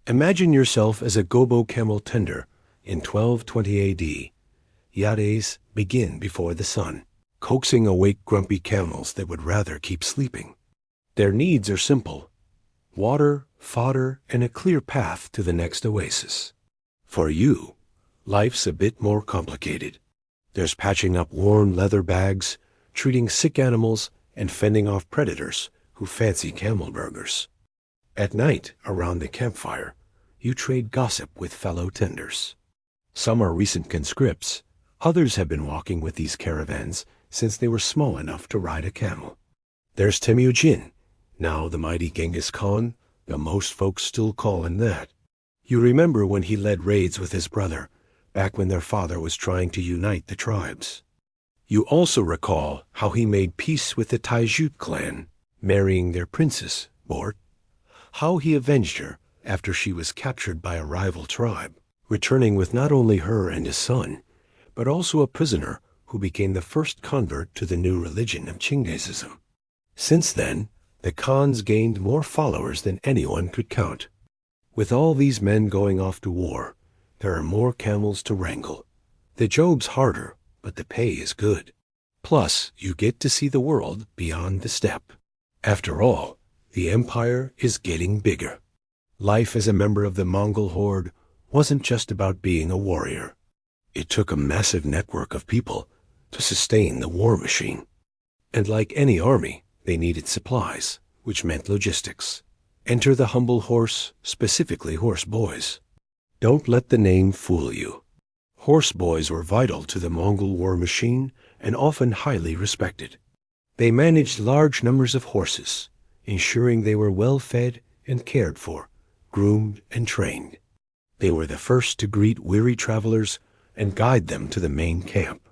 Imagine yourself as a Gobo camel tender in 1220 AD. Yades begin before the sun, coaxing awake grumpy camels that would rather keep sleeping. Their needs are simple: water, fodder, and a clear path to the next oasis. For you, life's a bit more complicated. There's patching up worn leather bags, treating sick animals, and fending off predators who fancy camel burgers. At night, around the campfire, you trade gossip with fellow tenders. Some are recent conscripts. Others have been walking with these caravans since they were small enough to ride a camel. There's Temujin, now the mighty Genghis Khan, though most folks still call him that. You remember when he led raids with his brother, back when their father was trying to unite the tribes. You also recall how he made peace with the Taijut clan, marrying their princess, Bort. How he avenged her after she was captured by a rival tribe, returning with not only her and his son, but also a prisoner who became the first convert to the new religion of Chingism. Since then, the Khans gained more followers than anyone could count. With all these men going off to war, there are more camels to wrangle. The job's harder, but the pay is good. Plus, you get to see the world beyond the steppe. After all, the empire is getting bigger. Life as a member of the Mongol horde wasn't just about being a warrior. It took a massive network of people to sustain the war machine. And like any army, they needed supplies, which meant logistics. Enter the humble horse, specifically horseboys. Don't let the name fool you. Horseboys were vital to the Mongol war machine and often highly respected. They managed large numbers of horses, ensuring they were well fed and cared for, groomed and trained. They were the first to greet weary travelers and guide them to the main camp.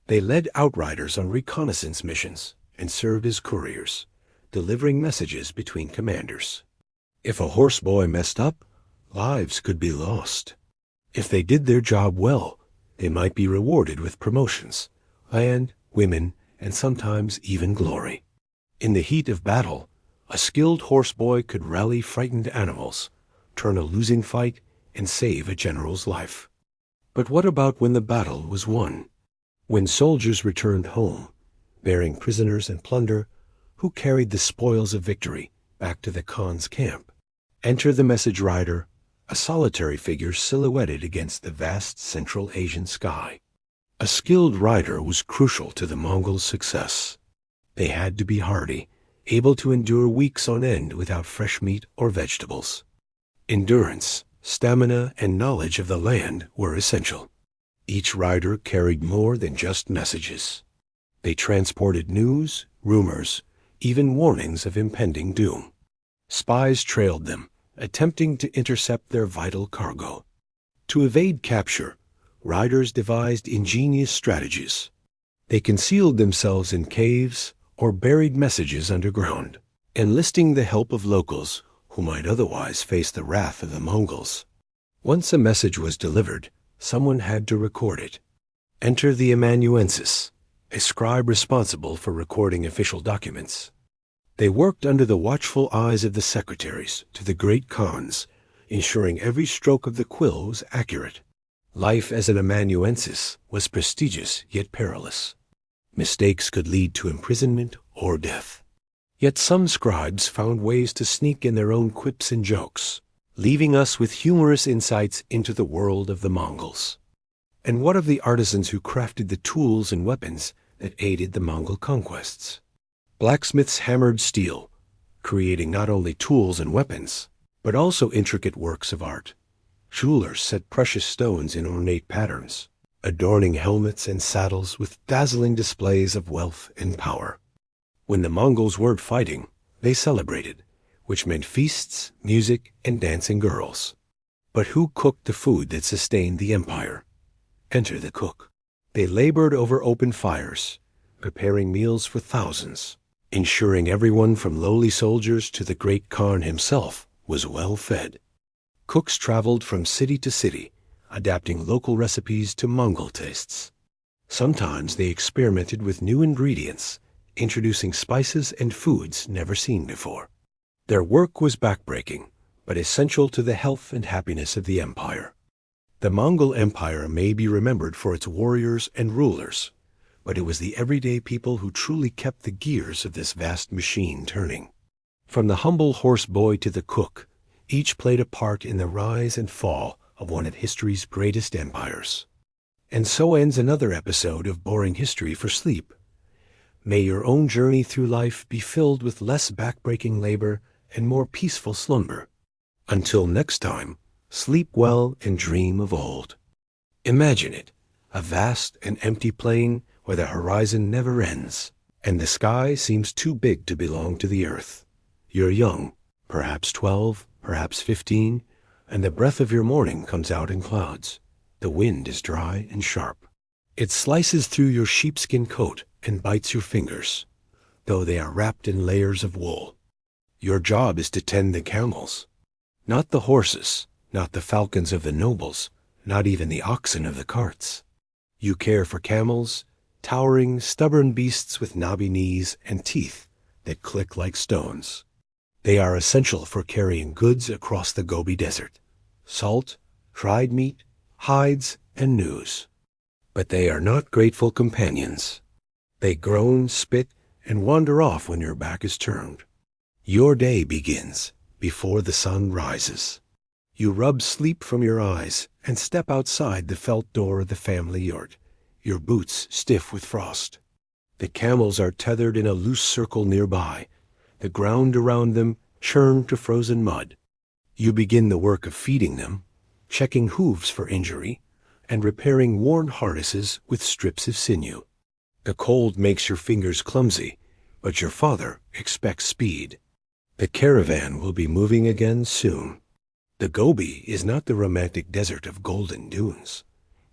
They led outriders on reconnaissance missions and served as couriers, delivering messages between commanders. If a horseboy messed up, lives could be lost. If they did their job well, they might be rewarded with promotions, land, women, and sometimes even glory. In the heat of battle, a skilled horseboy could rally frightened animals, turn a losing fight, and save a general's life. But what about when the battle was won? When soldiers returned home, bearing prisoners and plunder, who carried the spoils of victory back to the Khan's camp? Enter the message rider, a solitary figure silhouetted against the vast Central Asian sky. A skilled rider was crucial to the Mongols' success. They had to be hardy, able to endure weeks on end without fresh meat or vegetables. Endurance, stamina, and knowledge of the land were essential. Each rider carried more than just messages. They transported news, rumors, even warnings of impending doom. Spies trailed them, attempting to intercept their vital cargo. To evade capture, riders devised ingenious strategies. They concealed themselves in caves or buried messages underground, enlisting the help of locals who might otherwise face the wrath of the Mongols. Once a message was delivered, someone had to record it. Enter the amanuensis, a scribe responsible for recording official documents. They worked under the watchful eyes of the secretaries to the great Khans, ensuring every stroke of the quill was accurate. Life as an amanuensis was prestigious yet perilous. Mistakes could lead to imprisonment or death. Yet some scribes found ways to sneak in their own quips and jokes, leaving us with humorous insights into the world of the Mongols. And what of the artisans who crafted the tools and weapons that aided the Mongol conquests? Blacksmiths hammered steel, creating not only tools and weapons, but also intricate works of art. Jewelers set precious stones in ornate patterns, adorning helmets and saddles with dazzling displays of wealth and power. When the Mongols weren't fighting, they celebrated, which meant feasts, music, and dancing girls. But who cooked the food that sustained the empire? Enter the cook. They labored over open fires, preparing meals for thousands, ensuring everyone from lowly soldiers to the great Khan himself was well fed. Cooks traveled from city to city, adapting local recipes to Mongol tastes. Sometimes they experimented with new ingredients, introducing spices and foods never seen before. Their work was backbreaking, but essential to the health and happiness of the empire. The Mongol Empire may be remembered for its warriors and rulers, but it was the everyday people who truly kept the gears of this vast machine turning. From the humble horseboy to the cook, each played a part in the rise and fall of one of history's greatest empires. And so ends another episode of Boring History for Sleep. May your own journey through life be filled with less backbreaking labor and more peaceful slumber. Until next time, sleep well and dream of old. Imagine it, a vast and empty plain where the horizon never ends, and the sky seems too big to belong to the earth. You're young, perhaps 12, perhaps 15, and the breath of your morning comes out in clouds. The wind is dry and sharp. It slices through your sheepskin coat and bites your fingers, though they are wrapped in layers of wool. Your job is to tend the camels, not the horses, not the falcons of the nobles, not even the oxen of the carts. You care for camels, towering, stubborn beasts with knobby knees and teeth that click like stones. They are essential for carrying goods across the Gobi Desert: salt, dried meat, hides, and news. But they are not grateful companions. They groan, spit, and wander off when your back is turned. Your day begins before the sun rises. You rub sleep from your eyes and step outside the felt door of the family yurt, your boots stiff with frost. The camels are tethered in a loose circle nearby, the ground around them churned to frozen mud. You begin the work of feeding them, checking hooves for injury, and repairing worn harnesses with strips of sinew. The cold makes your fingers clumsy, but your father expects speed. The caravan will be moving again soon. The Gobi is not the romantic desert of golden dunes.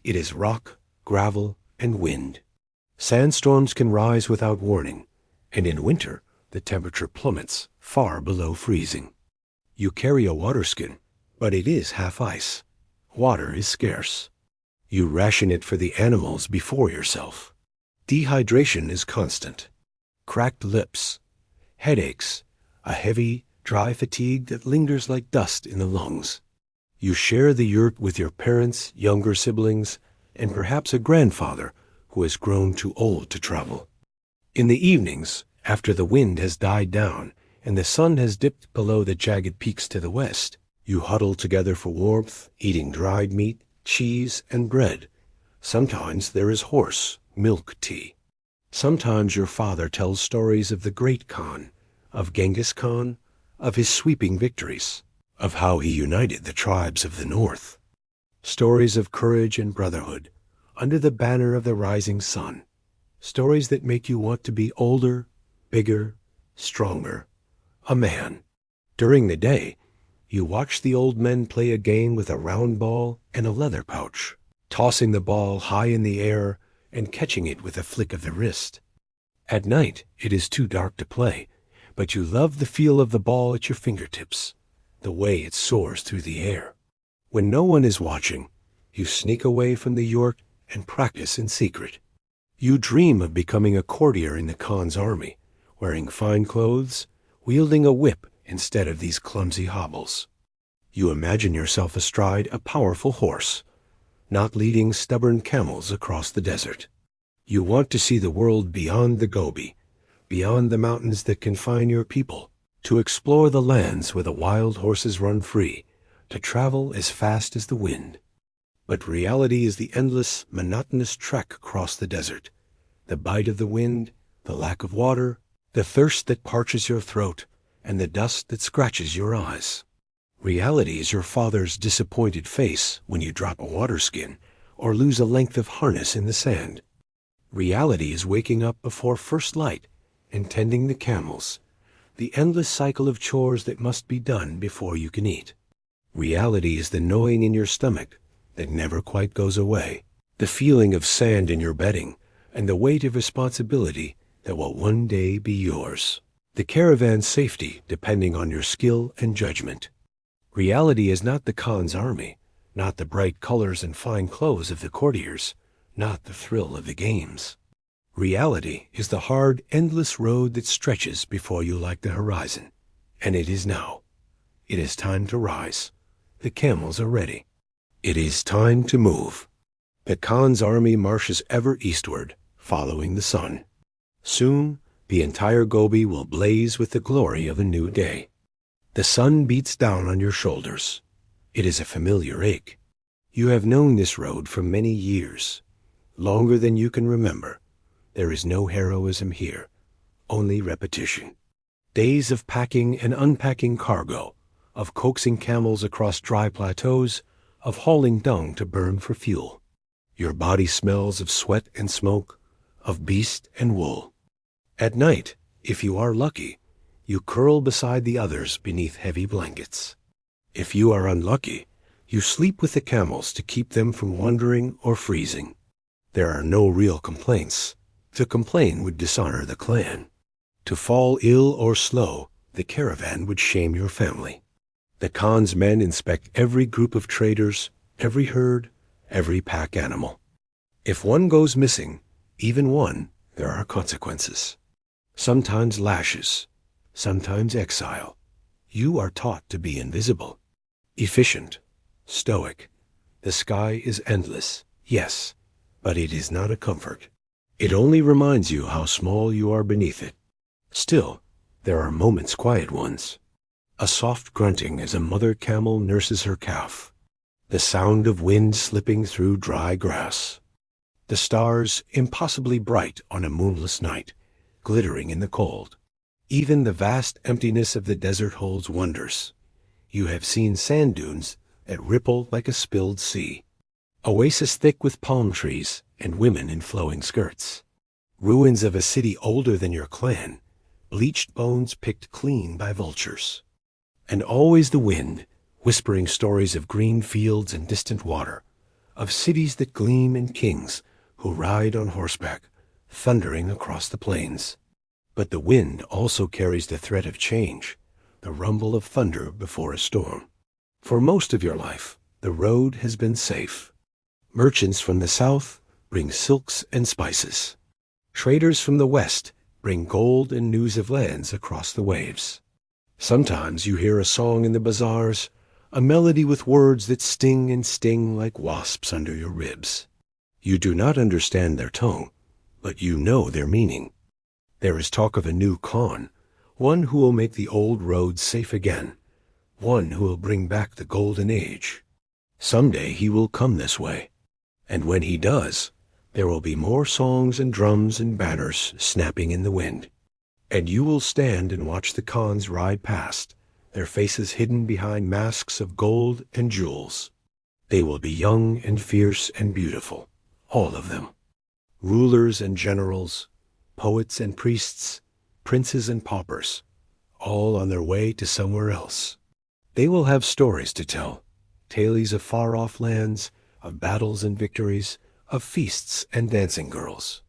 It is rock, gravel, and wind. Sandstorms can rise without warning, and in winter the temperature plummets far below freezing. You carry a waterskin, but it is half ice. Water is scarce. You ration it for the animals before yourself. Dehydration is constant. Cracked lips, headaches, a heavy, dry fatigue that lingers like dust in the lungs. You share the yurt with your parents, younger siblings, and perhaps a grandfather who has grown too old to travel. In the evenings, after the wind has died down and the sun has dipped below the jagged peaks to the west, you huddle together for warmth, eating dried meat, cheese, and bread. Sometimes there is horse, milk tea. Sometimes your father tells stories of the great Khan, of Genghis Khan, of his sweeping victories, of how he united the tribes of the north. Stories of courage and brotherhood under the banner of the rising sun. Stories that make you want to be older, bigger, stronger, a man. During the day, you watch the old men play a game with a round ball and a leather pouch, tossing the ball high in the air and catching it with a flick of the wrist. At night, it is too dark to play, but you love the feel of the ball at your fingertips, the way it soars through the air. When no one is watching, you sneak away from the yurt and practice in secret. You dream of becoming a courtier in the Khan's army, wearing fine clothes, wielding a whip instead of these clumsy hobbles. You imagine yourself astride a powerful horse, not leading stubborn camels across the desert. You want to see the world beyond the Gobi, beyond the mountains that confine your people, to explore the lands where the wild horses run free, to travel as fast as the wind. But reality is the endless, monotonous trek across the desert, the bite of the wind, the lack of water, the thirst that parches your throat, and the dust that scratches your eyes. Reality is your father's disappointed face when you drop a waterskin or lose a length of harness in the sand. Reality is waking up before first light and tending the camels, the endless cycle of chores that must be done before you can eat. Reality is the gnawing in your stomach that never quite goes away, the feeling of sand in your bedding, and the weight of responsibility that will one day be yours. The caravan's safety depending on your skill and judgment. Reality is not the Khan's army, not the bright colors and fine clothes of the courtiers, not the thrill of the games. Reality is the hard, endless road that stretches before you like the horizon, and it is now. It is time to rise. The camels are ready. It is time to move. The Khan's army marches ever eastward, following the sun. Soon, the entire Gobi will blaze with the glory of a new day. The sun beats down on your shoulders. It is a familiar ache. You have known this road for many years, longer than you can remember. There is no heroism here, only repetition. Days of packing and unpacking cargo, of coaxing camels across dry plateaus, of hauling dung to burn for fuel. Your body smells of sweat and smoke, of beast and wool. At night, if you are lucky, you curl beside the others beneath heavy blankets. If you are unlucky, you sleep with the camels to keep them from wandering or freezing. There are no real complaints. To complain would dishonor the clan. To fall ill or slow, the caravan would shame your family. The Khan's men inspect every group of traders, every herd, every pack animal. If one goes missing, even one, there are consequences. Sometimes lashes, sometimes exile. You are taught to be invisible. Efficient, stoic. The sky is endless, yes, but it is not a comfort. It only reminds you how small you are beneath it. Still, there are moments, quiet ones. A soft grunting as a mother camel nurses her calf. The sound of wind slipping through dry grass. The stars, impossibly bright on a moonless night, glittering in the cold. Even the vast emptiness of the desert holds wonders. You have seen sand dunes that ripple like a spilled sea. Oasis thick with palm trees and women in flowing skirts. Ruins of a city older than your clan, bleached bones picked clean by vultures. And always the wind, whispering stories of green fields and distant water, of cities that gleam and kings who ride on horseback, thundering across the plains. But the wind also carries the threat of change, the rumble of thunder before a storm. For most of your life, the road has been safe. Merchants from the south bring silks and spices. Traders from the west bring gold and news of lands across the waves. Sometimes you hear a song in the bazaars, a melody with words that sting and sting like wasps under your ribs. You do not understand their tongue, but you know their meaning. There is talk of a new Khan, one who will make the old roads safe again, one who will bring back the golden age. Someday he will come this way, and when he does, there will be more songs and drums and banners snapping in the wind. And you will stand and watch the Khans ride past, their faces hidden behind masks of gold and jewels. They will be young and fierce and beautiful, all of them. Rulers and generals, poets and priests, princes and paupers, all on their way to somewhere else. They will have stories to tell, tales of far-off lands, of battles and victories, of feasts and dancing girls.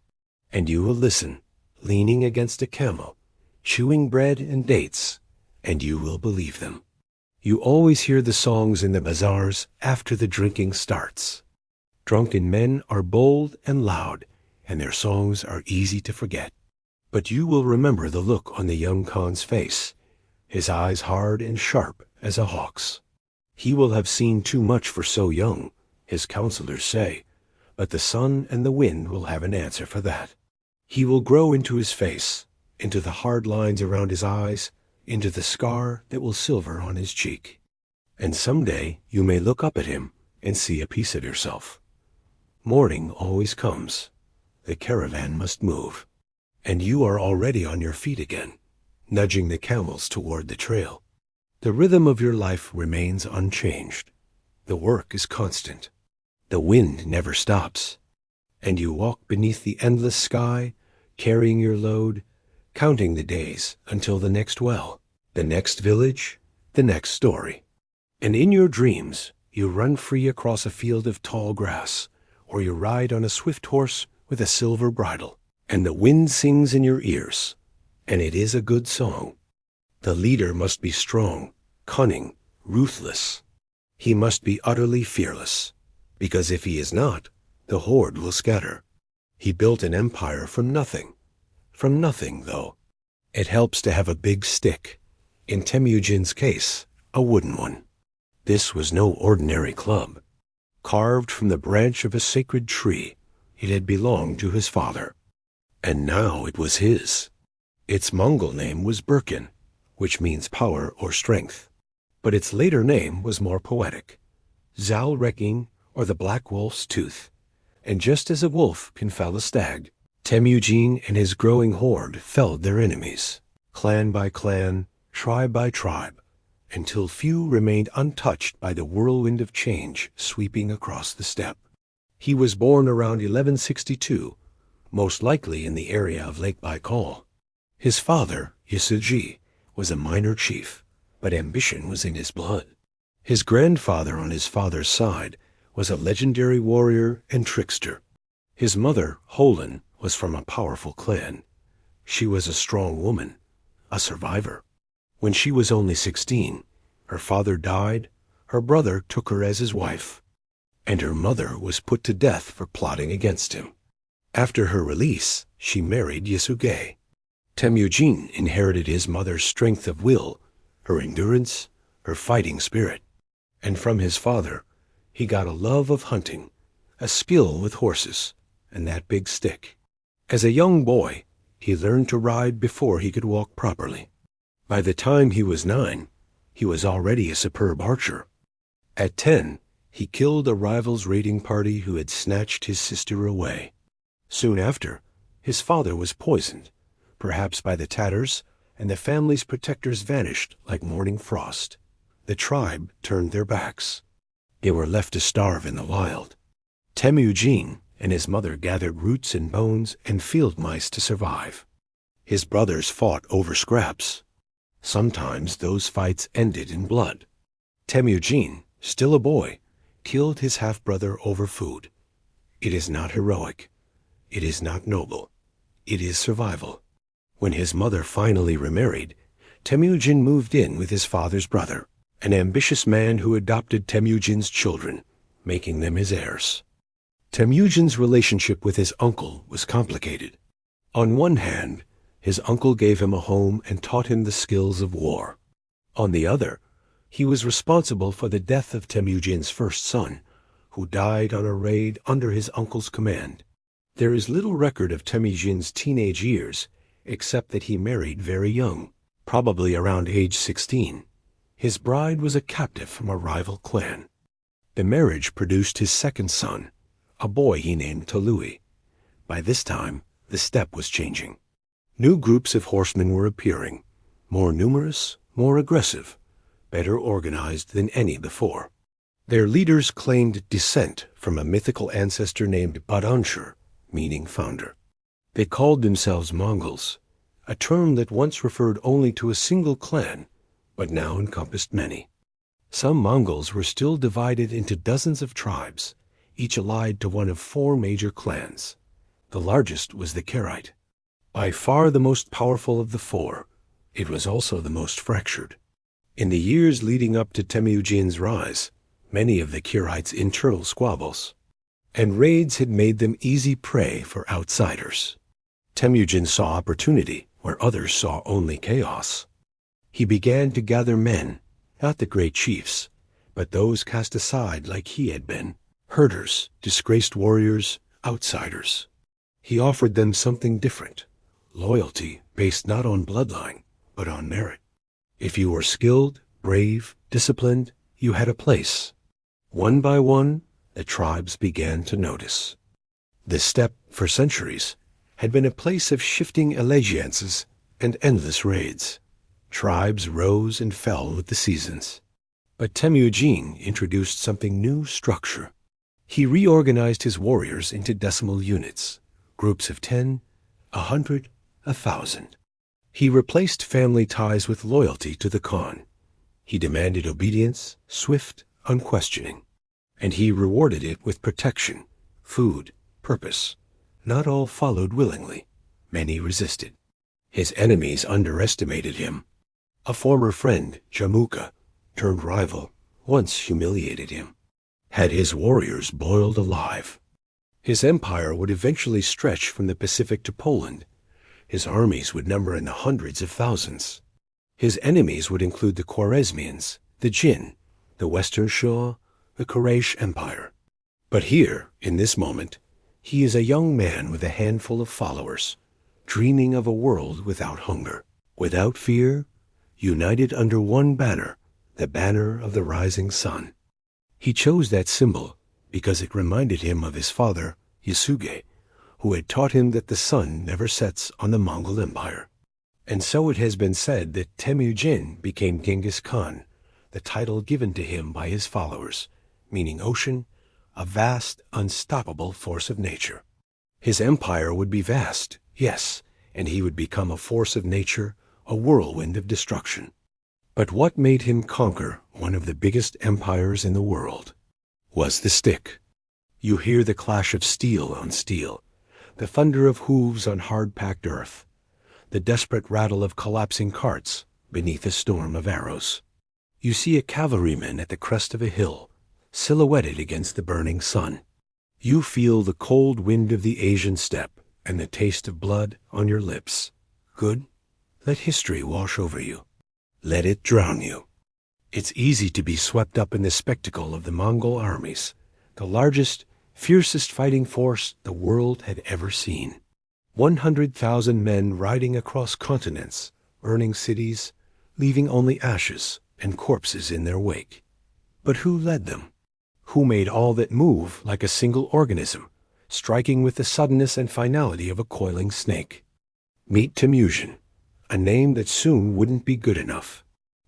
And you will listen, leaning against a camel, chewing bread and dates, and you will believe them. You always hear the songs in the bazaars after the drinking starts. Drunken men are bold and loud, and their songs are easy to forget. But you will remember the look on the young Khan's face, his eyes hard and sharp as a hawk's. He will have seen too much for so young, his counselors say, but the sun and the wind will have an answer for that. He will grow into his face, into the hard lines around his eyes, into the scar that will silver on his cheek. And someday you may look up at him and see a piece of yourself. Morning always comes. The caravan must move. And you are already on your feet again, nudging the camels toward the trail. The rhythm of your life remains unchanged. The work is constant. The wind never stops. And you walk beneath the endless sky, carrying your load, counting the days until the next well, the next village, the next story. And in your dreams, you run free across a field of tall grass, or you ride on a swift horse with a silver bridle, and the wind sings in your ears, and it is a good song. The leader must be strong, cunning, ruthless. He must be utterly fearless, because if he is not, the horde will scatter. He built an empire from nothing, though. It helps to have a big stick. In Temujin's case, a wooden one. This was no ordinary club. Carved from the branch of a sacred tree, it had belonged to his father. And now it was his. Its Mongol name was Birkin, which means power or strength. But its later name was more poetic, Zal Reking, or the Black Wolf's Tooth. And just as a wolf can fell a stag, Temujin and his growing horde felled their enemies, clan by clan, tribe by tribe, until few remained untouched by the whirlwind of change sweeping across the steppe. He was born around 1162, most likely in the area of Lake Baikal. His father, Yasuji, was a minor chief, but ambition was in his blood. His grandfather on his father's side was a legendary warrior and trickster. His mother, Holin, was from a powerful clan. She was a strong woman, a survivor. When she was only 16, her father died, her brother took her as his wife, and her mother was put to death for plotting against him. After her release, she married Yasuge. Temujin inherited his mother's strength of will, her endurance, her fighting spirit. And from his father, he got a love of hunting, a skill with horses, and that big stick. As a young boy, he learned to ride before he could walk properly. By the time he was 9, he was already a superb archer. At 10, he killed a rival's raiding party who had snatched his sister away. Soon after, his father was poisoned, perhaps by the Tatars, and the family's protectors vanished like morning frost. The tribe turned their backs. They were left to starve in the wild. Temujin and his mother gathered roots and bones and field mice to survive. His brothers fought over scraps. Sometimes those fights ended in blood. Temujin, still a boy, killed his half-brother over food. It is not heroic. It is not noble. It is survival. When his mother finally remarried, Temujin moved in with his father's brother, an ambitious man who adopted Temujin's children, making them his heirs. Temujin's relationship with his uncle was complicated. On one hand, his uncle gave him a home and taught him the skills of war. On the other, he was responsible for the death of Temujin's first son, who died on a raid under his uncle's command. There is little record of Temujin's teenage years, except that he married very young, probably around age 16. His bride was a captive from a rival clan. The marriage produced his second son, a boy he named Tolui. By this time, the steppe was changing. New groups of horsemen were appearing, more numerous, more aggressive, better organized than any before. Their leaders claimed descent from a mythical ancestor named Badanshur, meaning founder. They called themselves Mongols, a term that once referred only to a single clan, but now encompassed many. Some Mongols were still divided into dozens of tribes, each allied to one of 4 major clans. The largest was the Karaite. By far the most powerful of the 4, it was also the most fractured. In the years leading up to Temujin's rise, many of the Karaite's internal squabbles and raids had made them easy prey for outsiders. Temujin saw opportunity where others saw only chaos. He began to gather men, not the great chiefs, but those cast aside like he had been, herders, disgraced warriors, outsiders. He offered them something different, loyalty based not on bloodline, but on merit. If you were skilled, brave, disciplined, you had a place. One by one, the tribes began to notice. The steppe, for centuries, had been a place of shifting allegiances and endless raids. Tribes rose and fell with the seasons. But Temujin introduced something new: structure. He reorganized his warriors into decimal units, groups of 10, 100, 1,000. He replaced family ties with loyalty to the Khan. He demanded obedience, swift, unquestioning. And he rewarded it with protection, food, purpose. Not all followed willingly. Many resisted. His enemies underestimated him. A former friend, Jamuka, turned rival, once humiliated him, had his warriors boiled alive. His empire would eventually stretch from the Pacific to Poland. His armies would number in the hundreds of thousands. His enemies would include the Khwarezmians, the Jin, the Western Shah, the Quraysh Empire. But here, in this moment, he is a young man with a handful of followers, dreaming of a world without hunger, without fear, united under one banner, the banner of the rising sun. He chose that symbol because it reminded him of his father, Yasuge, who had taught him that the sun never sets on the Mongol Empire. And so it has been said that Temujin became Genghis Khan, the title given to him by his followers, meaning ocean, a vast, unstoppable force of nature. His empire would be vast, yes, and he would become a force of nature, a whirlwind of destruction. But what made him conquer one of the biggest empires in the world was the stick. You hear the clash of steel on steel, the thunder of hooves on hard-packed earth, the desperate rattle of collapsing carts beneath a storm of arrows. You see a cavalryman at the crest of a hill, silhouetted against the burning sun. You feel the cold wind of the Asian steppe and the taste of blood on your lips. Good? Let history wash over you. Let it drown you. It's easy to be swept up in the spectacle of the Mongol armies, the largest, fiercest fighting force the world had ever seen. 100,000 men riding across continents, burning cities, leaving only ashes and corpses in their wake. But who led them? Who made all that move like a single organism, striking with the suddenness and finality of a coiling snake? Meet Temujin, a name that soon wouldn't be good enough.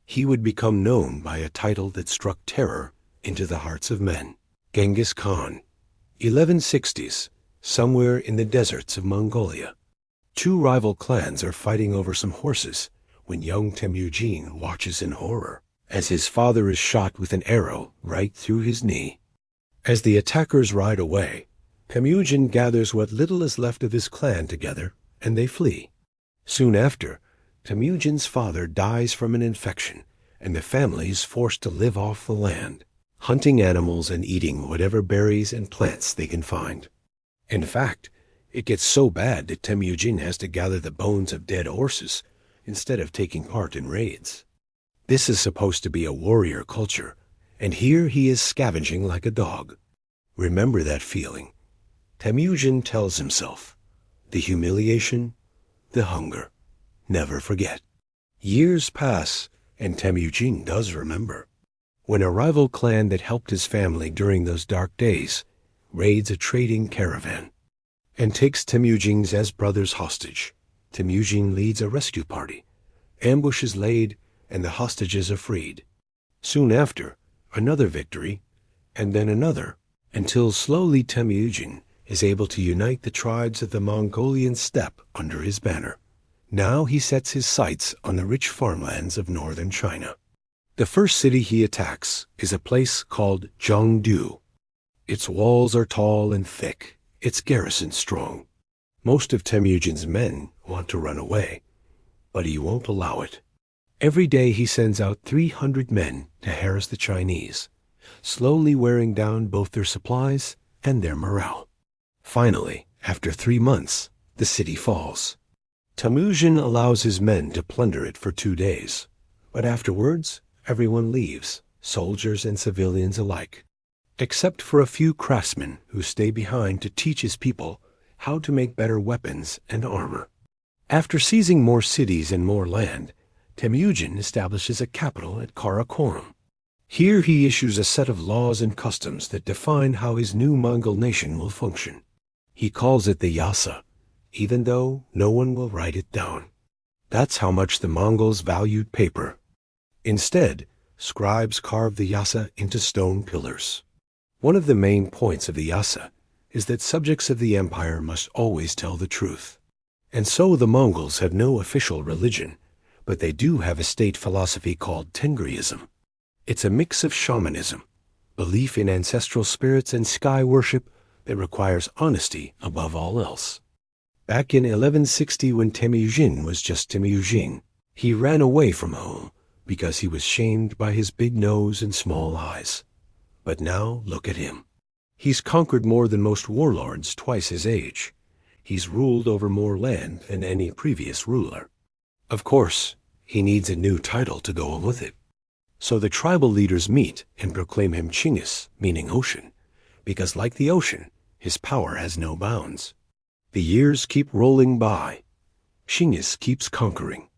He would become known by a title that struck terror into the hearts of men. Genghis Khan, 1160s, somewhere in the deserts of Mongolia. Two rival clans are fighting over some horses when young Temujin watches in horror as his father is shot with an arrow right through his knee. As the attackers ride away, Temujin gathers what little is left of his clan together, and they flee. Soon after, Temujin's father dies from an infection, and the family is forced to live off the land, hunting animals and eating whatever berries and plants they can find. In fact, it gets so bad that Temujin has to gather the bones of dead horses instead of taking part in raids. This is supposed to be a warrior culture, and here he is scavenging like a dog. Remember that feeling. Temujin tells himself, the humiliation, the hunger. Never forget. Years pass, and Temujin does remember. When a rival clan that helped his family during those dark days raids a trading caravan and takes Temujin's brothers hostage, Temujin leads a rescue party. Ambush is laid, and the hostages are freed. Soon after, another victory, and then another, until slowly Temujin is able to unite the tribes of the Mongolian steppe under his banner. Now he sets his sights on the rich farmlands of northern China. The first city he attacks is a place called Zhengdu. Its walls are tall and thick, its garrison strong. Most of Temujin's men want to run away, but he won't allow it. Every day he sends out 300 men to harass the Chinese, slowly wearing down both their supplies and their morale. Finally, after 3 months, the city falls. Temujin allows his men to plunder it for 2 days, but afterwards everyone leaves, soldiers and civilians alike, except for a few craftsmen who stay behind to teach his people how to make better weapons and armor. After seizing more cities and more land, Temujin establishes a capital at Karakorum. Here he issues a set of laws and customs that define how his new Mongol nation will function. He calls it the Yasa, even though no one will write it down. That's how much the Mongols valued paper. Instead, scribes carve the Yasa into stone pillars. One of the main points of the Yasa is that subjects of the empire must always tell the truth. And so the Mongols have no official religion, but they do have a state philosophy called Tengriism. It's a mix of shamanism, belief in ancestral spirits, and sky worship that requires honesty above all else. Back in 1160, when Temujin was just Temujin, he ran away from home because he was shamed by his big nose and small eyes. But now look at him. He's conquered more than most warlords twice his age. He's ruled over more land than any previous ruler. Of course, he needs a new title to go with it. So the tribal leaders meet and proclaim him Chinggis, meaning ocean, because like the ocean, his power has no bounds. The years keep rolling by. Chinggis keeps conquering.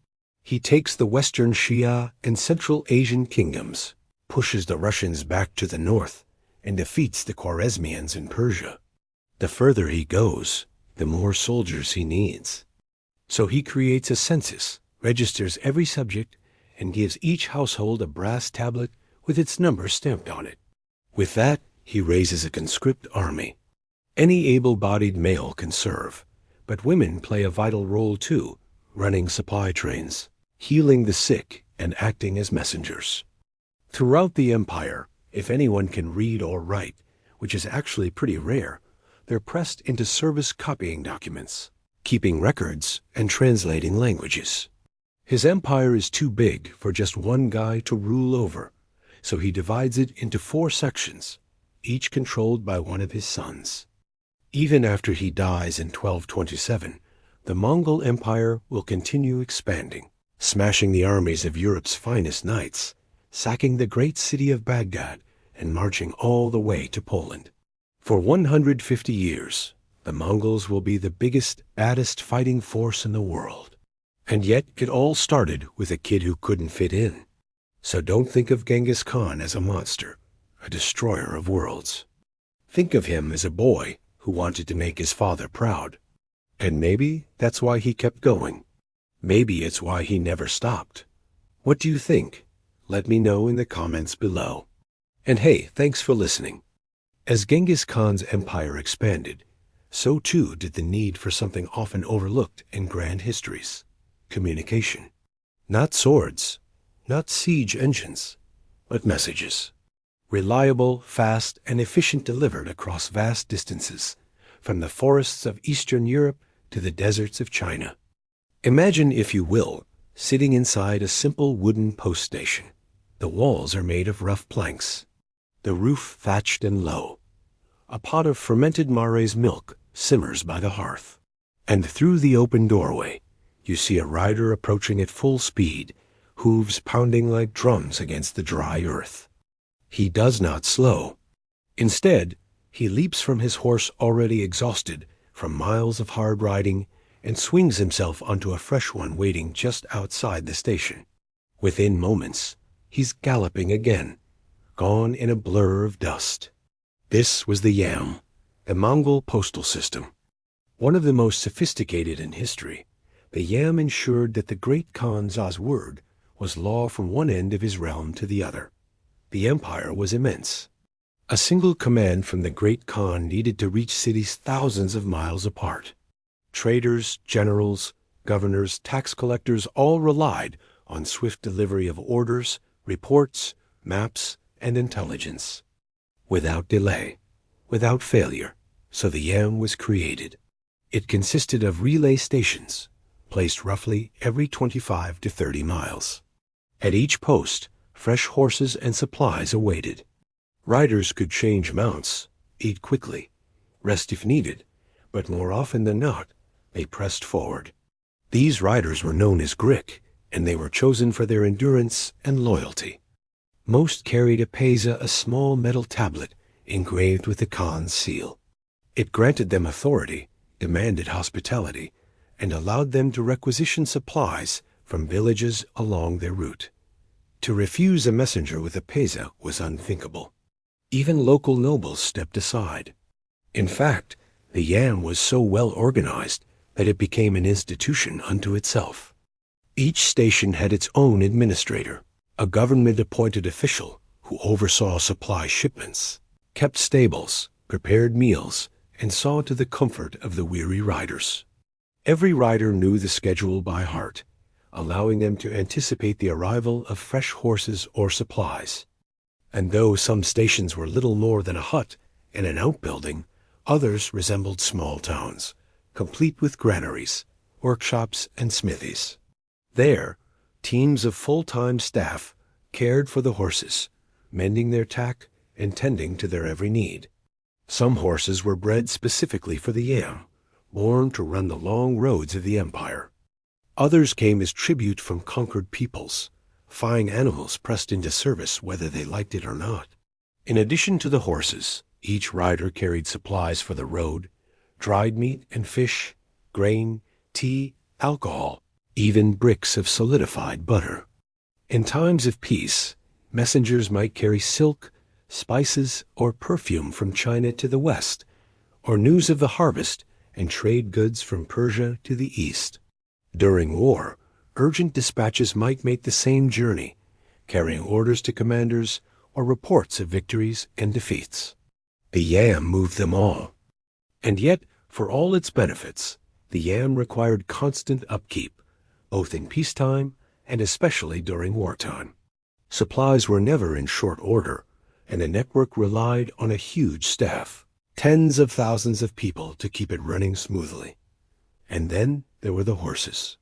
He takes the Western Xia and Central Asian kingdoms, pushes the Russians back to the north, and defeats the Khwarezmians in Persia. The further he goes, the more soldiers he needs. So he creates a census, registers every subject, and gives each household a brass tablet with its number stamped on it. With that, he raises a conscript army. Any able-bodied male can serve, but women play a vital role too, running supply trains, healing the sick, and acting as messengers. Throughout the empire, if anyone can read or write, which is actually pretty rare, they're pressed into service copying documents, keeping records, and translating languages. His empire is too big for just one guy to rule over, so he divides it into 4 sections, each controlled by one of his sons. Even after he dies in 1227, the Mongol Empire will continue expanding, smashing the armies of Europe's finest knights, sacking the great city of Baghdad, and marching all the way to Poland. For 150 years, the Mongols will be the biggest, baddest fighting force in the world. And yet it all started with a kid who couldn't fit in. So don't think of Genghis Khan as a monster, a destroyer of worlds. Think of him as a boy who wanted to make his father proud. And maybe that's why he kept going. Maybe it's why he never stopped. What do you think? Let me know in the comments below. And hey, thanks for listening. As Genghis Khan's empire expanded, so too did the need for something often overlooked in grand histories: communication. Not swords, not siege engines, but messages. Reliable, fast, and efficient, delivered across vast distances, from the forests of Eastern Europe to the deserts of China. Imagine, if you will, sitting inside a simple wooden post station. The walls are made of rough planks, the roof thatched and low. A pot of fermented Mare's milk simmers by the hearth, and through the open doorway, you see a rider approaching at full speed, hooves pounding like drums against the dry earth. He does not slow. Instead, he leaps from his horse already exhausted from miles of hard riding and swings himself onto a fresh one waiting just outside the station. Within moments, he's galloping again, gone in a blur of dust. This was the Yam, the Mongol postal system. One of the most sophisticated in history, the Yam ensured that the great Khan's word was law from one end of his realm to the other. The empire was immense. A single command from the great Khan needed to reach cities thousands of miles apart. Traders, generals, governors, tax collectors all relied on swift delivery of orders, reports, maps, and intelligence. Without delay, without failure, so the Yam was created. It consisted of relay stations, placed roughly every 25 to 30 miles. At each post, fresh horses and supplies awaited. Riders could change mounts, eat quickly, rest if needed, but more often than not, they pressed forward. These riders were known as Grik, and they were chosen for their endurance and loyalty. Most carried a peza, a small metal tablet engraved with the Khan's seal. It granted them authority, demanded hospitality, and allowed them to requisition supplies from villages along their route. To refuse a messenger with a peza was unthinkable. Even local nobles stepped aside. In fact, the Yam was so well organized that it became an institution unto itself. Each station had its own administrator, a government-appointed official who oversaw supply shipments, kept stables, prepared meals, and saw to the comfort of the weary riders. Every rider knew the schedule by heart, allowing them to anticipate the arrival of fresh horses or supplies. And though some stations were little more than a hut and an outbuilding, others resembled small towns, complete with granaries, workshops, and smithies. There, teams of full-time staff cared for the horses, mending their tack and tending to their every need. Some horses were bred specifically for the Yam, born to run the long roads of the empire. Others came as tribute from conquered peoples, fine animals pressed into service whether they liked it or not. In addition to the horses, each rider carried supplies for the road, dried meat and fish, grain, tea, alcohol, even bricks of solidified butter. In times of peace, messengers might carry silk, spices, or perfume from China to the west, or news of the harvest and trade goods from Persia to the east. During war, urgent dispatches might make the same journey, carrying orders to commanders or reports of victories and defeats. The yam moved them all. And yet, for all its benefits, the yam required constant upkeep, both in peacetime and especially during wartime. Supplies were never in short order, and the network relied on a huge staff, tens of thousands of people to keep it running smoothly. And then there were the horses.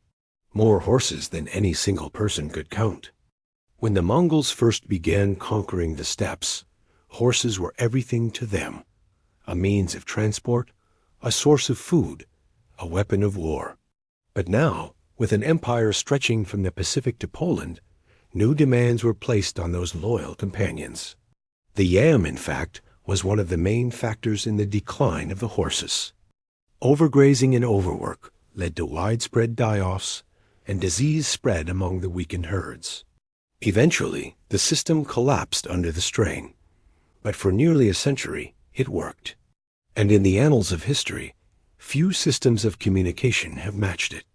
More horses than any single person could count. When the Mongols first began conquering the steppes, horses were everything to them, a means of transport, a source of food, a weapon of war. But now, with an empire stretching from the Pacific to Poland, new demands were placed on those loyal companions. The yam, in fact, was one of the main factors in the decline of the horses. Overgrazing and overwork led to widespread die-offs, and disease spread among the weakened herds. Eventually, the system collapsed under the strain, but for nearly a century, it worked. And in the annals of history, few systems of communication have matched it.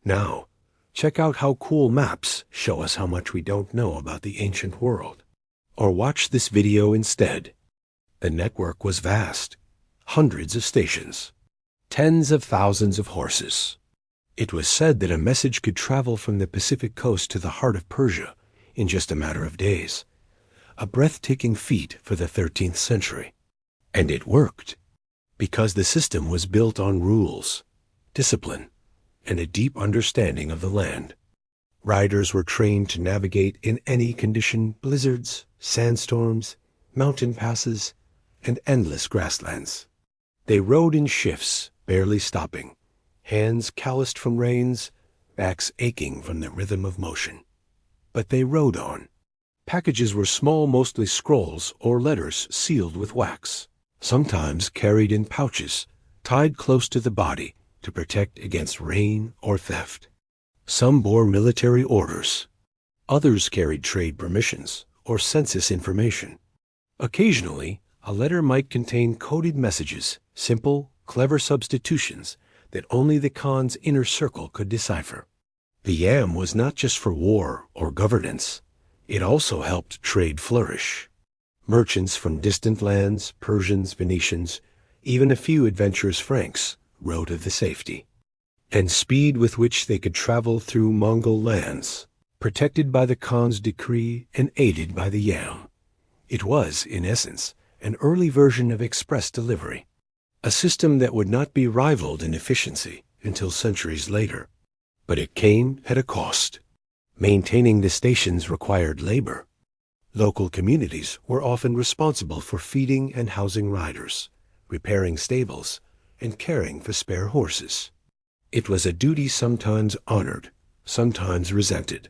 Now, check out how cool maps show us how much we don't know about the ancient world. Or watch this video instead. The network was vast, hundreds of stations, tens of thousands of horses. It was said that a message could travel from the Pacific coast to the heart of Persia in just a matter of days, a breathtaking feat for the 13th century. And it worked, because the system was built on rules, discipline, and a deep understanding of the land. Riders were trained to navigate in any condition: blizzards, sandstorms, mountain passes, and endless grasslands. They rode in shifts, barely stopping, hands calloused from reins, backs aching from the rhythm of motion. But they rode on. Packages were small, mostly scrolls or letters sealed with wax, sometimes carried in pouches, tied close to the body to protect against rain or theft. Some bore military orders. Others carried trade permissions or census information. Occasionally, a letter might contain coded messages, simple, clever substitutions that only the Khan's inner circle could decipher. The yam was not just for war or governance. It also helped trade flourish. Merchants from distant lands, Persians, Venetians, even a few adventurous Franks, wrote of the safety and speed with which they could travel through Mongol lands, protected by the Khan's decree and aided by the yam. It was, in essence, an early version of express delivery, a system that would not be rivaled in efficiency until centuries later. But it came at a cost. Maintaining the stations required labor. Local communities were often responsible for feeding and housing riders, repairing stables, and caring for spare horses. It was a duty sometimes honored, sometimes resented.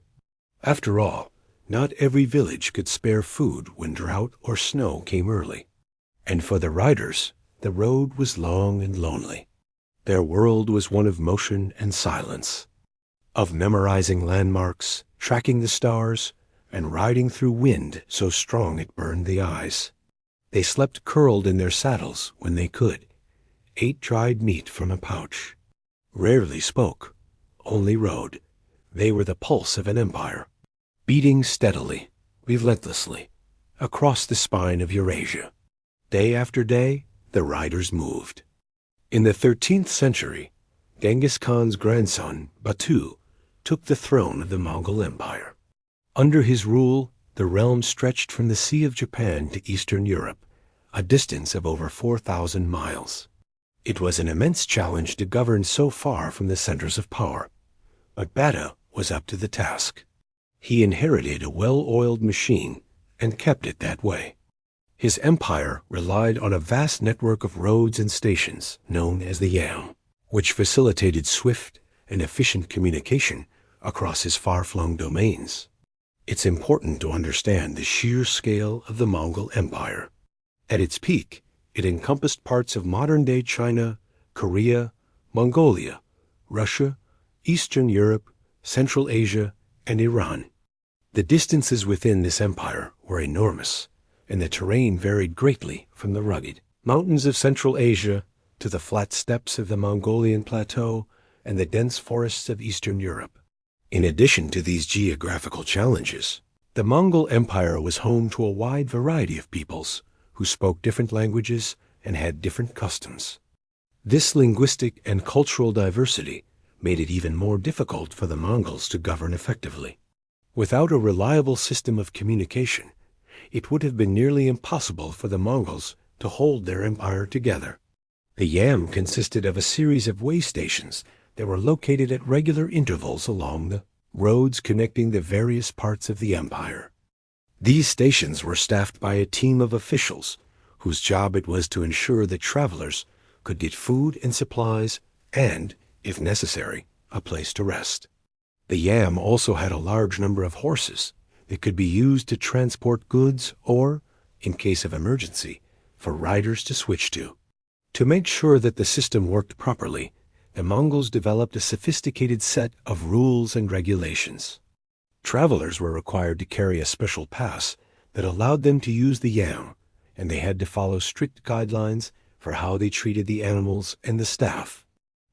After all, not every village could spare food when drought or snow came early. And for the riders, the road was long and lonely. Their world was one of motion and silence, of memorizing landmarks, tracking the stars, and riding through wind so strong it burned the eyes. They slept curled in their saddles when they could, ate dried meat from a pouch, rarely spoke, only rode. They were the pulse of an empire, beating steadily, relentlessly, across the spine of Eurasia. Day after day, the riders moved. In the 13th century, Genghis Khan's grandson, Batu, took the throne of the Mongol Empire. Under his rule, the realm stretched from the Sea of Japan to Eastern Europe, a distance of over 4,000 miles. It was an immense challenge to govern so far from the centers of power, but Bata was up to the task. He inherited a well-oiled machine and kept it that way. His empire relied on a vast network of roads and stations known as the yam, which facilitated swift and efficient communication across his far-flung domains. It's important to understand the sheer scale of the Mongol Empire. At its peak, it encompassed parts of modern-day China, Korea, Mongolia, Russia, Eastern Europe, Central Asia, and Iran. The distances within this empire were enormous, and the terrain varied greatly from the rugged mountains of Central Asia to the flat steppes of the Mongolian plateau and the dense forests of Eastern Europe. In addition to these geographical challenges, the Mongol Empire was home to a wide variety of peoples who spoke different languages and had different customs. This linguistic and cultural diversity made it even more difficult for the Mongols to govern effectively. Without a reliable system of communication, it would have been nearly impossible for the Mongols to hold their empire together. The Yam consisted of a series of way stations that were located at regular intervals along the roads connecting the various parts of the empire. These stations were staffed by a team of officials whose job it was to ensure that travelers could get food and supplies and, if necessary, a place to rest. The Yam also had a large number of horses that could be used to transport goods or, in case of emergency, for riders to switch to. To make sure that the system worked properly, the Mongols developed a sophisticated set of rules and regulations. Travelers were required to carry a special pass that allowed them to use the Yam, and they had to follow strict guidelines for how they treated the animals and the staff.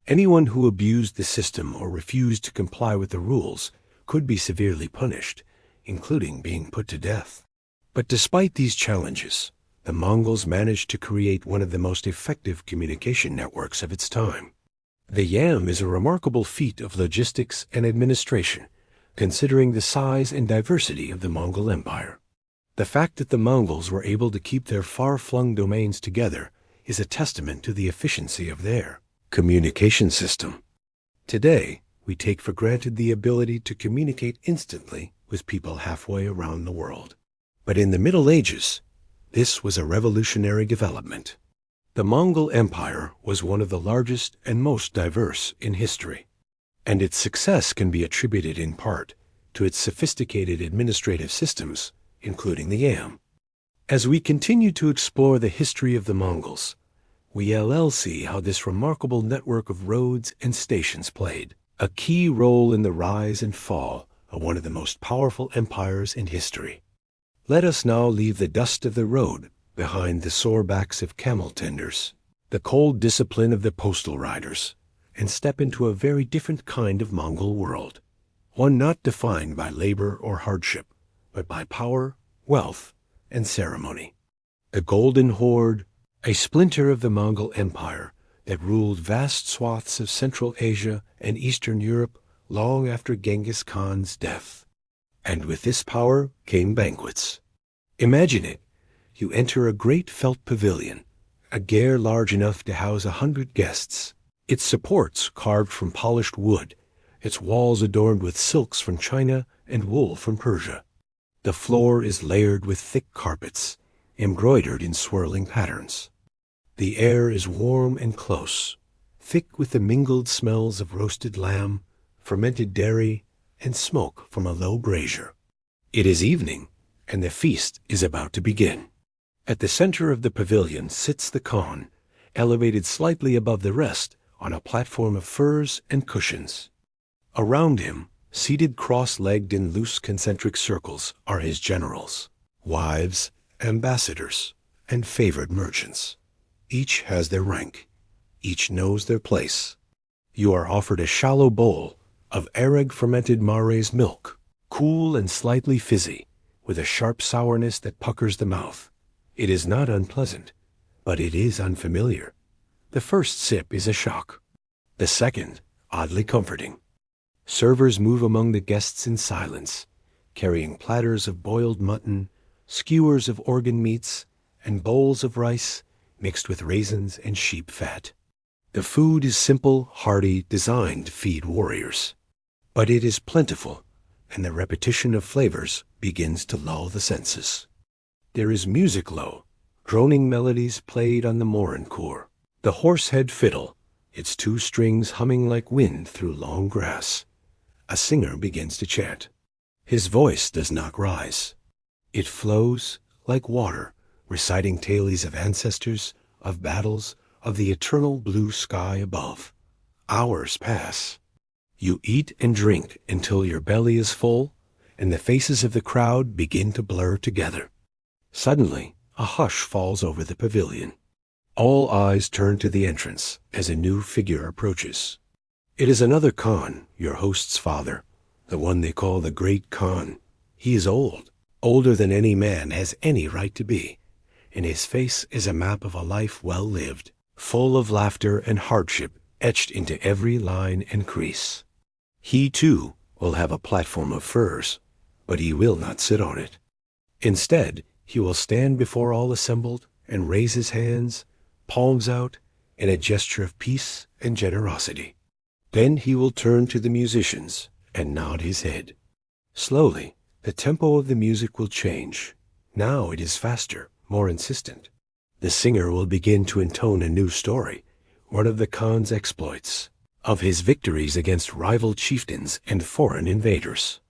Anyone who abused the system or refused to comply with the rules could be severely punished, including being put to death. But despite these challenges, the Mongols managed to create one of the most effective communication networks of its time. The Yam is a remarkable feat of logistics and administration, considering the size and diversity of the Mongol Empire. The fact that the Mongols were able to keep their far-flung domains together is a testament to the efficiency of their communication system. Today, we take for granted the ability to communicate instantly with people halfway around the world. But in the Middle Ages, this was a revolutionary development. The Mongol Empire was one of the largest and most diverse in history, and its success can be attributed in part to its sophisticated administrative systems, including the Yam. As we continue to explore the history of the Mongols, we'll see how this remarkable network of roads and stations played a key role in the rise and fall of one of the most powerful empires in history. Let us now leave the dust of the road behind the sore backs of camel tenders, the cold discipline of the postal riders, and step into a very different kind of Mongol world, one not defined by labor or hardship, but by power, wealth, and ceremony. The Golden Horde, a splinter of the Mongol Empire that ruled vast swaths of Central Asia and Eastern Europe long after Genghis Khan's death. And with this power came banquets. Imagine it. You enter a great felt pavilion, a ger large enough to house 100 guests, its supports carved from polished wood, its walls adorned with silks from China and wool from Persia. The floor is layered with thick carpets, embroidered in swirling patterns. The air is warm and close, thick with the mingled smells of roasted lamb, fermented dairy, and smoke from a low brazier. It is evening, and the feast is about to begin. At the center of the pavilion sits the Khan, elevated slightly above the rest on a platform of furs and cushions. Around him, seated cross-legged in loose concentric circles, are his generals, wives, ambassadors, and favored merchants. Each has their rank. Each knows their place. You are offered a shallow bowl of Arag fermented Mares milk, cool and slightly fizzy, with a sharp sourness that puckers the mouth. It is not unpleasant, but it is unfamiliar. The first sip is a shock. The second, oddly comforting. Servers move among the guests in silence, carrying platters of boiled mutton, skewers of organ meats, and bowls of rice mixed with raisins and sheep fat. The food is simple, hearty, designed to feed warriors. But it is plentiful, and the repetition of flavors begins to lull the senses. There is music low, droning melodies played on the morinkur, the horsehead fiddle, its 2 strings humming like wind through long grass. A singer begins to chant. His voice does not rise. It flows like water, reciting tales of ancestors, of battles, of the eternal blue sky above. Hours pass. You eat and drink until your belly is full, and the faces of the crowd begin to blur together. Suddenly, a hush falls over the pavilion. All eyes turn to the entrance as a new figure approaches. It is another Khan, your host's father, the one they call the Great Khan. He is old, older than any man has any right to be, and his face is a map of a life well lived, full of laughter and hardship etched into every line and crease. He, too, will have a platform of furs, but he will not sit on it. Instead, he will stand before all assembled and raise his hands, palms out, in a gesture of peace and generosity. Then he will turn to the musicians and nod his head. Slowly, the tempo of the music will change. Now it is faster, more insistent. The singer will begin to intone a new story, one of the Khan's exploits, of his victories against rival chieftains and foreign invaders.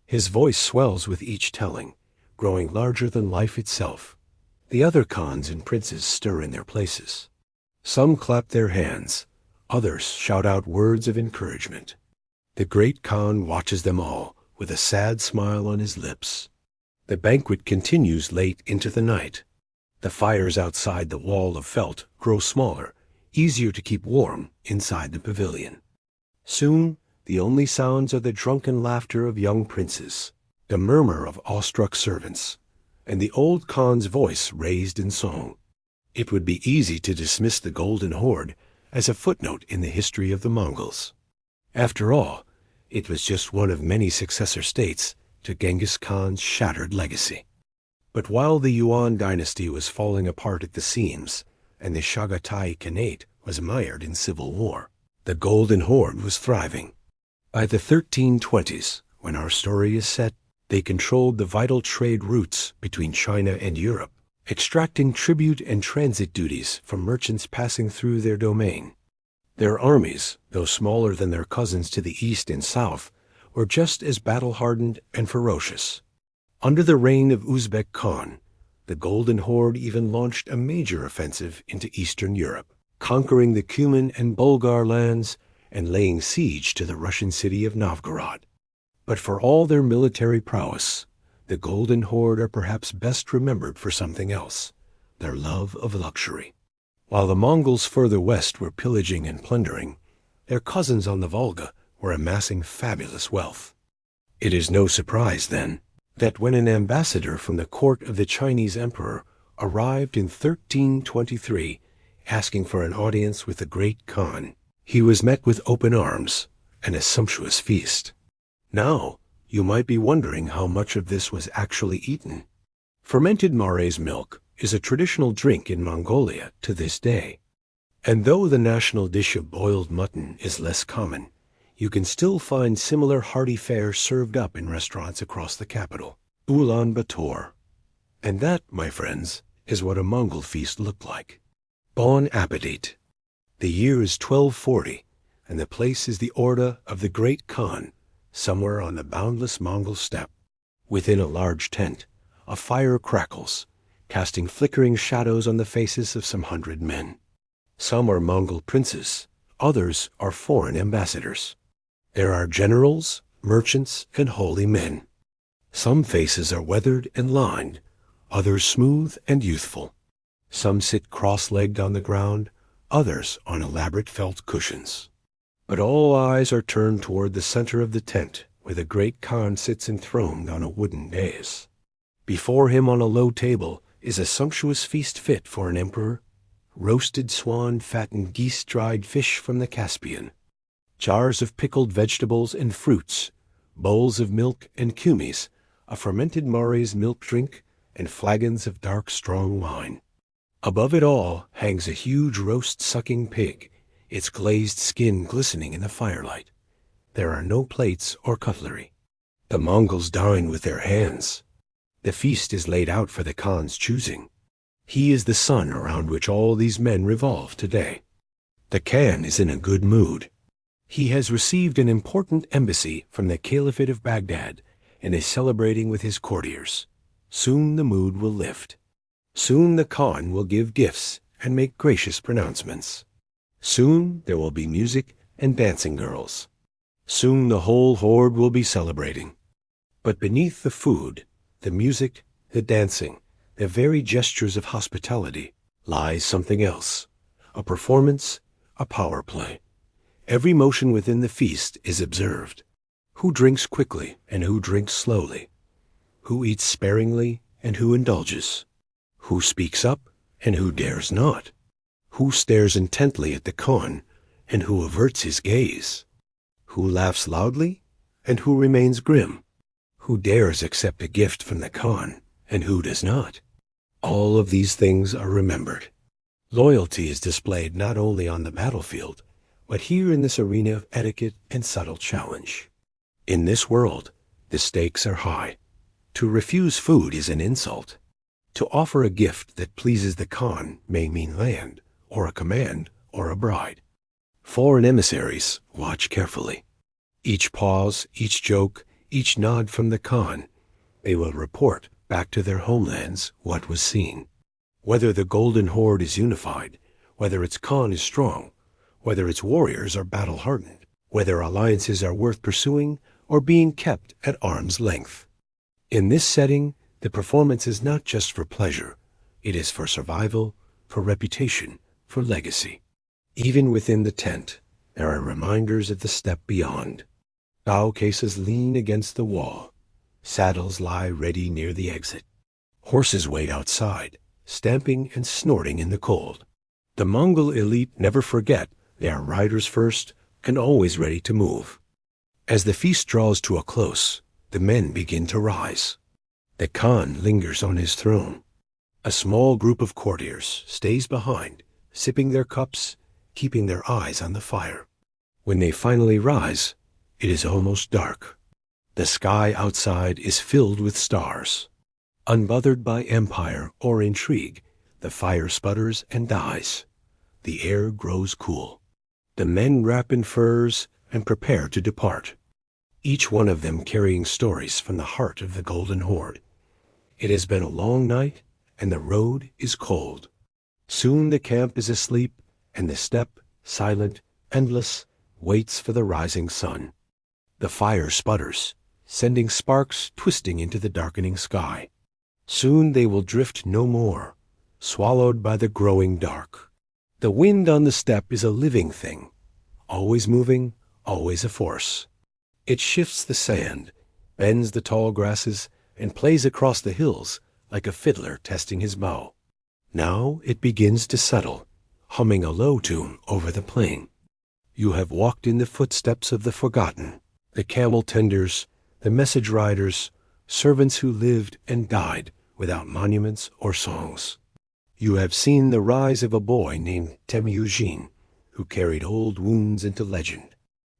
His voice swells with each telling, growing larger than life itself. The other Khans and princes stir in their places. Some clap their hands, others shout out words of encouragement. The Great Khan watches them all with a sad smile on his lips. The banquet continues late into the night. The fires outside the wall of felt grow smaller, easier to keep warm inside the pavilion. Soon, the only sounds are the drunken laughter of young princes, the murmur of awestruck servants, and the old Khan's voice raised in song. It would be easy to dismiss the Golden Horde as a footnote in the history of the Mongols. After all, it was just one of many successor states to Genghis Khan's shattered legacy. But while the Yuan dynasty was falling apart at the seams, and the Chagatai Khanate was mired in civil war, the Golden Horde was thriving. By the 1320s, when our story is set, they controlled the vital trade routes between China and Europe, extracting tribute and transit duties from merchants passing through their domain. Their armies, though smaller than their cousins to the east and south, were just as battle-hardened and ferocious. Under the reign of Uzbek Khan, the Golden Horde even launched a major offensive into Eastern Europe, conquering the Cuman and Bulgar lands and laying siege to the Russian city of Novgorod. But for all their military prowess, the Golden Horde are perhaps best remembered for something else: their love of luxury. While the Mongols further west were pillaging and plundering, their cousins on the Volga were amassing fabulous wealth. It is no surprise, then, that when an ambassador from the court of the Chinese emperor arrived in 1323 asking for an audience with the Great Khan, he was met with open arms and a sumptuous feast. Now, you might be wondering how much of this was actually eaten. Fermented maize milk is a traditional drink in Mongolia to this day. And though the national dish of boiled mutton is less common, you can still find similar hearty fare served up in restaurants across the capital, Ulaanbaatar. And that, my friends, is what a Mongol feast looked like. Bon appetit. The year is 1240, and the place is the Orda of the Great Khan, somewhere on the boundless Mongol steppe. Within a large tent, a fire crackles, casting flickering shadows on the faces of some 100 men. Some are Mongol princes, others are foreign ambassadors. There are generals, merchants, and holy men. Some faces are weathered and lined, others smooth and youthful. Some sit cross-legged on the ground, others on elaborate felt cushions. But all eyes are turned toward the center of the tent, where the Great Khan sits enthroned on a wooden dais. Before him on a low table is a sumptuous feast fit for an emperor: roasted swan, fattened geese, dried fish from the Caspian, jars of pickled vegetables and fruits, bowls of milk and kumis, a fermented maize milk drink, and flagons of dark, strong wine. Above it all hangs a huge roast-sucking pig, its glazed skin glistening in the firelight. There are no plates or cutlery. The Mongols dine with their hands. The feast is laid out for the Khan's choosing. He is the sun around which all these men revolve today. The Khan is in a good mood. He has received an important embassy from the Caliphate of Baghdad and is celebrating with his courtiers. Soon the mood will lift. Soon the Khan will give gifts and make gracious pronouncements. Soon there will be music and dancing girls. Soon the whole horde will be celebrating. But beneath the food, the music, the dancing, the very gestures of hospitality, lies something else. A performance, a power play. Every motion within the feast is observed. Who drinks quickly and who drinks slowly? Who eats sparingly and who indulges? Who speaks up and who dares not? Who stares intently at the Khan and who averts his gaze? Who laughs loudly and who remains grim? Who dares accept a gift from the Khan and who does not? All of these things are remembered. Loyalty is displayed not only on the battlefield, but here in this arena of etiquette and subtle challenge. In this world, the stakes are high. To refuse food is an insult. To offer a gift that pleases the Khan may mean land, or a command, or a bride. Foreign emissaries watch carefully. Each pause, each joke, each nod from the Khan, they will report back to their homelands what was seen. Whether the Golden Horde is unified, whether its Khan is strong, whether its warriors are battle-hardened, whether alliances are worth pursuing or being kept at arm's length. In this setting, the performance is not just for pleasure. It is for survival, for reputation, for legacy. Even within the tent, there are reminders of the step beyond. Bow cases lean against the wall. Saddles lie ready near the exit. Horses wait outside, stamping and snorting in the cold. The Mongol elite never forget they are riders first and always ready to move. As the feast draws to a close, the men begin to rise. The Khan lingers on his throne. A small group of courtiers stays behind, sipping their cups, keeping their eyes on the fire. When they finally rise, it is almost dark. The sky outside is filled with stars. Unbothered by empire or intrigue, the fire sputters and dies. The air grows cool. The men wrap in furs and prepare to depart, each one of them carrying stories from the heart of the Golden Horde. It has been a long night, and the road is cold. Soon the camp is asleep, and the steppe, silent, endless, waits for the rising sun. The fire sputters, sending sparks twisting into the darkening sky. Soon they will drift no more, swallowed by the growing dark. The wind on the steppe is a living thing, always moving, always a force. It shifts the sand, bends the tall grasses, and plays across the hills like a fiddler testing his bow. Now it begins to settle, humming a low tune over the plain. You have walked in the footsteps of the forgotten, the camel tenders, the message riders, servants who lived and died without monuments or songs. You have seen the rise of a boy named Temujin, who carried old wounds into legend.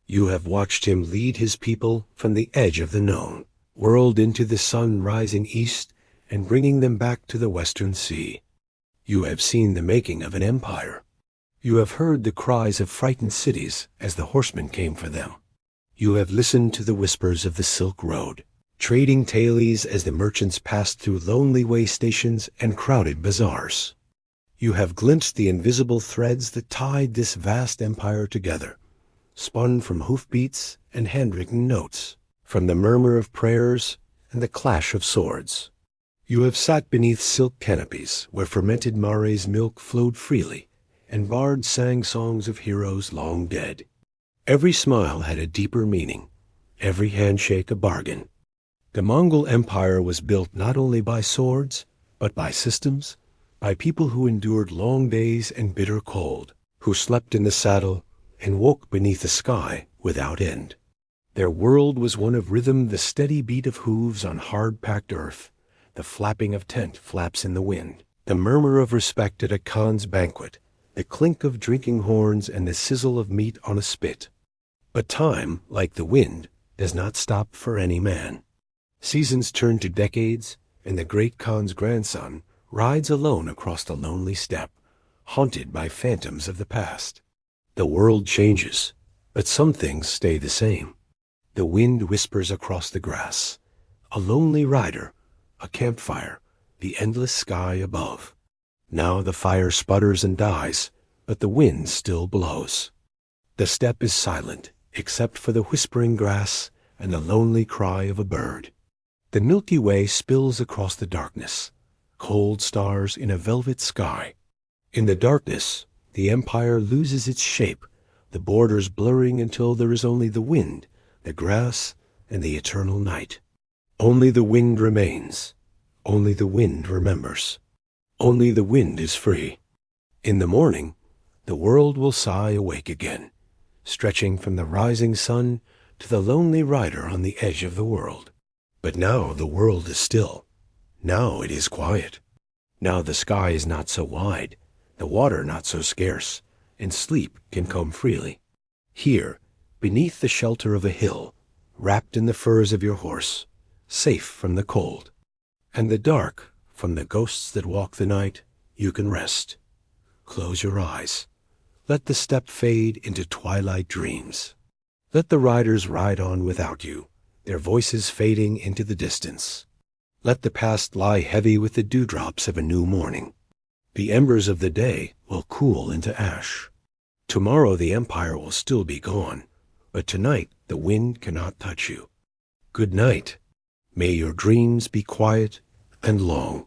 You have watched him lead his people from the edge of the known, whirled into the sun rising east and bringing them back to the western sea. You have seen the making of an empire. You have heard the cries of frightened cities as the horsemen came for them. You have listened to the whispers of the Silk Road, trading tailies as the merchants passed through lonely way stations and crowded bazaars. You have glimpsed the invisible threads that tied this vast empire together, spun from hoofbeats and handwritten notes, from the murmur of prayers and the clash of swords. You have sat beneath silk canopies where fermented mare's milk flowed freely, and bards sang songs of heroes long dead. Every smile had a deeper meaning, every handshake a bargain. The Mongol Empire was built not only by swords, but by systems, by people who endured long days and bitter cold, who slept in the saddle and woke beneath the sky without end. Their world was one of rhythm, the steady beat of hooves on hard-packed earth, the flapping of tent flaps in the wind, the murmur of respect at a Khan's banquet, the clink of drinking horns and the sizzle of meat on a spit. But time, like the wind, does not stop for any man. Seasons turn to decades, and the great Khan's grandson rides alone across the lonely steppe, haunted by phantoms of the past. The world changes, but some things stay the same. The wind whispers across the grass. A lonely rider, a campfire, the endless sky above. Now the fire sputters and dies, but the wind still blows. The steppe is silent, except for the whispering grass and the lonely cry of a bird. The Milky Way spills across the darkness, cold stars in a velvet sky. In the darkness, the empire loses its shape, the borders blurring until there is only the wind, the grass, and the eternal night. Only the wind remains. Only the wind remembers. Only the wind is free. In the morning, the world will sigh awake again, stretching from the rising sun to the lonely rider on the edge of the world. But now the world is still. Now it is quiet. Now the sky is not so wide, the water not so scarce, and sleep can come freely. Here, beneath the shelter of a hill, wrapped in the furs of your horse, safe from the cold and the dark, from the ghosts that walk the night, you can rest. Close your eyes. Let the steppe fade into twilight dreams. Let the riders ride on without you, their voices fading into the distance. Let the past lie heavy with the dewdrops of a new morning. The embers of the day will cool into ash. Tomorrow the empire will still be gone, but tonight the wind cannot touch you. Good night. May your dreams be quiet and long.